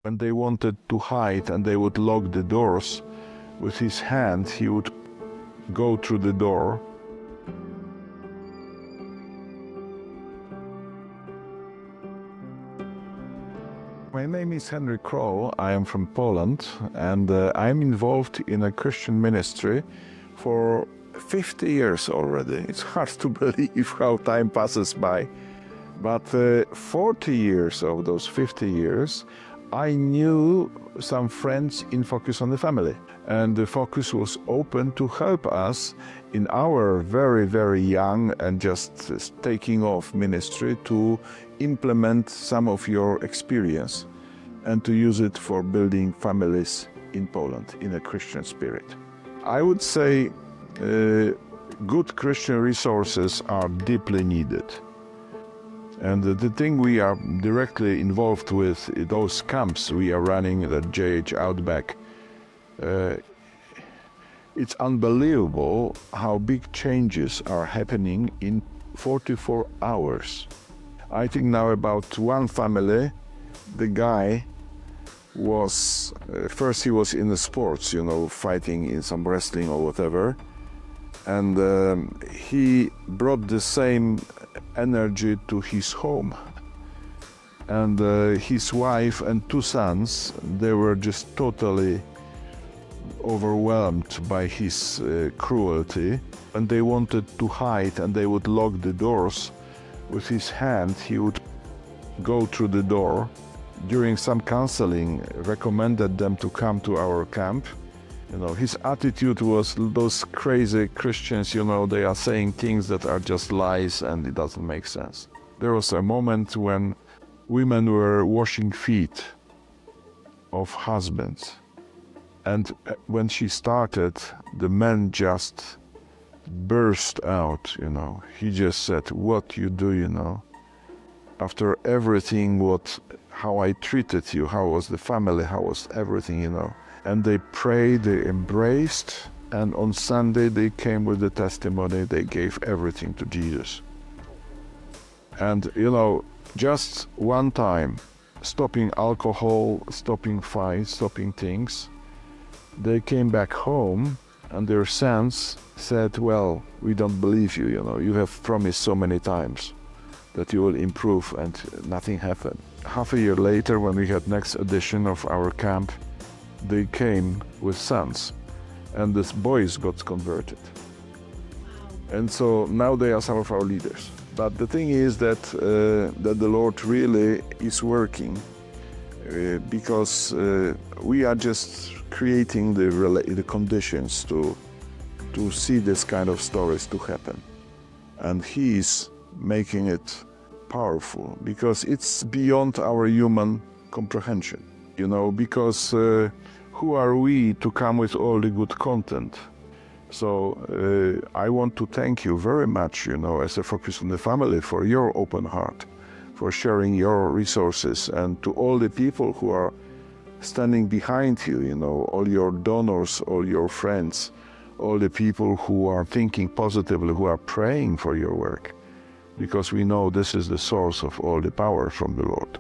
When they wanted to hide and they would lock the doors, with his hand he would go through the door. My name is Henryk. I am from Poland, and I'm involved in a Christian ministry for 50 years already. It's hard to believe how time passes by. But 40 years of those 50 years, I knew some friends in Focus on the Family. And the Focus was open to help us in our very, very young and just taking off ministry to implement some of your experience and to use it for building families in Poland in a Christian spirit. I would say good Christian resources are deeply needed. And the thing we are directly involved with, those camps we are running at JH Outback, it's unbelievable how big changes are happening in 44 hours. I think now about one family, the guy was, first he was in the sports, fighting in some wrestling or whatever, and he brought the same energy to his home. And his wife and two sons, they were just totally overwhelmed by his cruelty. And they wanted to hide and they would lock the doors. With his hand, he would go through the door. During some counseling, recommended them to come to our camp. His attitude was those crazy Christians, they are saying things that are just lies and it doesn't make sense. There was a moment when women were washing feet of husbands. And when she started, the man just burst out, He just said, "What you do, after everything, how I treated you, how was the family, how was everything, And they prayed, they embraced, and on Sunday they came with the testimony, they gave everything to Jesus. And just one time, stopping alcohol, stopping fights, stopping things, they came back home and their sons said, "Well, we don't believe you, you have promised so many times that you will improve," and nothing happened. Half a year later, when we had next edition of our camp, they came with sons, and these boys got converted. And so now they are some of our leaders. But the thing is that the Lord really is working because we are just creating the conditions to see this kind of stories to happen. And He is making it powerful because it's beyond our human comprehension. Because who are we to come with all the good content? So I want to thank you very much, as a Focus on the Family, for your open heart, for sharing your resources, and to all the people who are standing behind you, all your donors, all your friends, all the people who are thinking positively, who are praying for your work, because we know this is the source of all the power from the Lord.